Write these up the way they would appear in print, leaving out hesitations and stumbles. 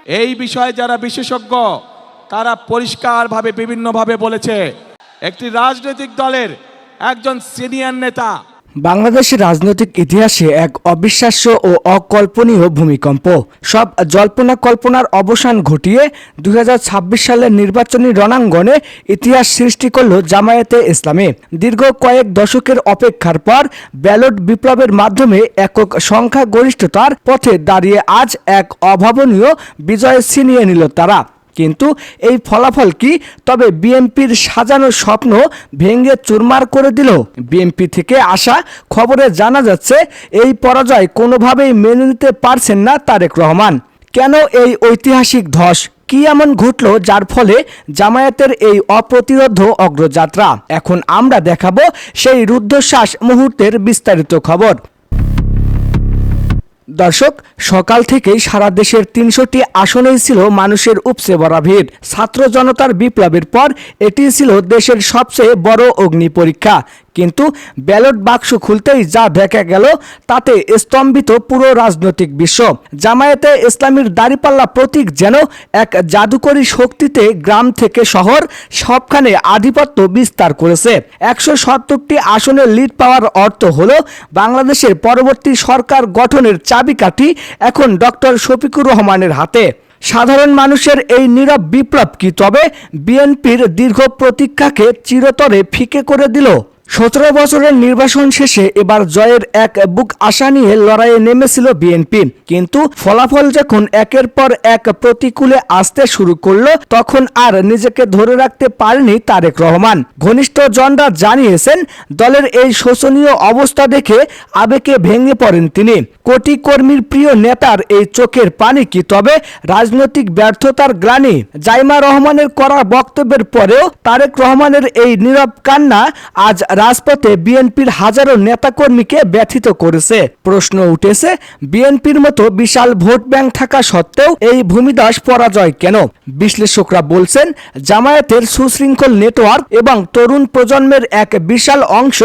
এই বিষয়ে যারা বিশেষজ্ঞ তারা পরিষ্কারভাবে বিভিন্নভাবে বলেছে, একটি রাজনৈতিক দলের একজন সিনিয়র নেতা বাংলাদেশের রাজনৈতিক ইতিহাসে এক অবিশ্বাস্য ও অকল্পনীয় ভূমিকম্প। সব জল্পনা কল্পনার অবসান ঘটিয়ে 2026 সালের নির্বাচনী রণাঙ্গনে ইতিহাস সৃষ্টি করল জামায়াতে ইসলামী। দীর্ঘ কয়েক দশকের অপেক্ষার পর ব্যালট বিপ্লবের মাধ্যমে একক সংখ্যাগরিষ্ঠতার পথে দাঁড়িয়ে আজ এক অভাবনীয় বিজয় ছিনিয়ে নিল তারা। কিন্তু এই ফলাফল কি তবে বিএনপির সাজানো স্বপ্ন ভেঙে চুরমার করে দিল? বিএনপি থেকে আসা খবরে জানা যাচ্ছে এই পরাজয় কোনোভাবেই মেনে নিতে পারছেন না তারেক রহমান। কেন এই ঐতিহাসিক ধস? কি এমন ঘটল যার ফলে জামায়াতের এই অপ্রতিরোধ্য অগ্রযাত্রা? এখন আমরা দেখাবো সেই রুদ্ধশ্বাস মুহূর্তের বিস্তারিত খবর। দর্শক, সকাল থেকেই সারা দেশের ৩০০টি আসনেই ছিল মানুষের উপচে পড়া ভিড়। ছাত্র জনতার বিপ্লবের পর এটি ছিল দেশের সবচেয়ে বড় অগ্নি পরীক্ষা। কিন্তু ব্যালট বাক্স খুলতেই যা দেখা গেল তাতে স্তম্ভিত পুরো রাজনৈতিক বিশ্ব। জামায়াতে ইসলামীর দাঁড়িপাল্লা প্রতীক যেন এক জাদুকরী শক্তিতে গ্রাম থেকে শহর সবখানে আধিপত্য বিস্তার করেছে। ১৭০টি আসনে লিড পাওয়ার অর্থ হলো বাংলাদেশের পরবর্তী সরকার গঠনের চাবিকাঠি এখন ডক্টর শফিকুর রহমানের হাতে। সাধারণ মানুষের এই নীরব বিপ্লব কি তবে বিএনপির দীর্ঘ প্রতীক্ষাকে চিরতরে ফিকে করে দিল? ১৭ বছরের নির্বাচন শেষে এবার জয়ের এক বুক আশা নিয়ে লড়াইয়ে নেমেছিল বিএনপি। কিন্তু ফলাফল যখন একের পর এক প্রতিকূলে আসতে শুরু করলো তখন আর নিজেকে ধরে রাখতে পারেনি তারেক রহমান। ঘনিষ্ঠজনরা জানিয়েছেন দলের এই শোচনীয় অবস্থা দেখে আবেগে ভেঙে পড়েন তিনি। কোটি কর্মীর প্রিয় নেতার এই চোখের পানি কি তবে রাজনৈতিক ব্যর্থতার গ্লানি? জাইমা রহমানের করা বক্তব্যের পরেও তারেক রহমানের এই নীরব কান্না আজ রাজপথে বিএনপির হাজারো নেতাকর্মীকে ব্যথিত করেছে। প্রশ্ন উঠেছে, বিএনপির মতো বিশাল ভোট ব্যাংক থাকা সত্ত্বেও এই ভূমিধস পরাজয় কেন? বিশ্লেষকরা বলছেন, জামায়াতের সুশৃঙ্খল নেটওয়ার্ক এবং তরুণ প্রজন্মের এক বিশাল অংশ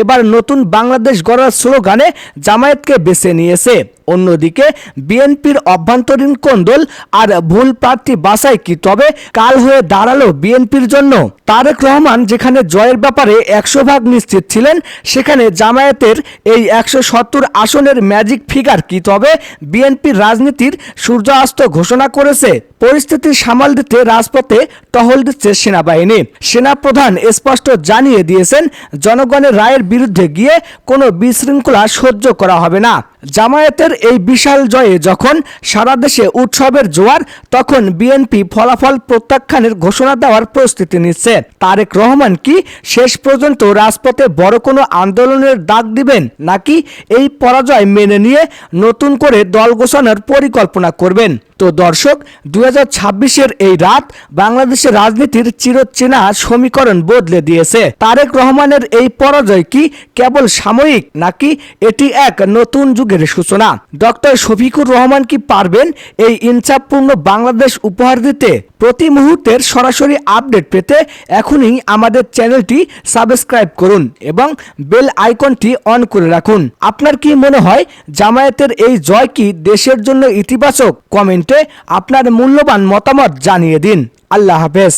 এবার নতুন বাংলাদেশ গড়ার স্লোগানে জামায়াতকে বেছে নিয়েছে। অন্যদিকে বিএনপির অভ্যন্তরীণ কোন্দল আর ভুল প্রার্থী বাছাই কি তবে কাল হয়ে দাঁড়ালো বিএনপির জন্য? তারেক রহমান যেখানে জয়ের ব্যাপারে ১০০% নিশ্চিত ছিলেন, সেখানে জামায়াতের এই ১৭০ আসনের ম্যাজিক ফিগার কি তবে বিএনপির রাজনীতির সূর্যাস্ত ঘোষণা করেছে? পরিস্থিতি সামাল দিতে রাজপথে টহল দিচ্ছে সেনাবাহিনী। সেনাপ্রধান স্পষ্ট জানিয়ে দিয়েছেন, জনগণের রায়ের বিরুদ্ধে গিয়ে কোনো বিশৃঙ্খলা সহ্য করা হবে না। জামায়াতের এই বিশাল জয়ে যখন সারা দেশে উৎসবের জোয়ার, তখন বিএনপি ফলাফল প্রত্যাখ্যানের ঘোষণা দেওয়ার প্রস্তুতি নিচ্ছে। তারেক রহমান কি শেষ পর্যন্ত রাজপথে বড় কোনো আন্দোলনের ডাক দিবেন, নাকি এই পরাজয় মেনে নিয়ে নতুন করে দল গোছানোর পরিকল্পনা করবেন? তো দর্শক, 2026-এর এই রাত বাংলাদেশের রাজনীতির চিরচেনা সমীকরণ বদলে দিয়েছে। তারেক রহমানের এই পরাজয় কি কেবল সাময়িক, নাকি এটি এক নতুন যুগের সূচনা? ডক্টর শফিকুর রহমান কি পারবেন এই ইনসাফপূর্ণ বাংলাদেশ উপহার দিতে? প্রতি মুহূর্তের সরাসরি আপডেট পেতে এখনই আমাদের চ্যানেলটি সাবস্ক্রাইব করুন এবং বেল আইকনটি অন করে রাখুন। আপনার কি মনে হয়, জামায়াতের এই জয় কি দেশের জন্য ইতিবাচক? কমেন্টে আপনার মূল্যবান মতামত জানিয়ে দিন। আল্লাহ হাফেজ।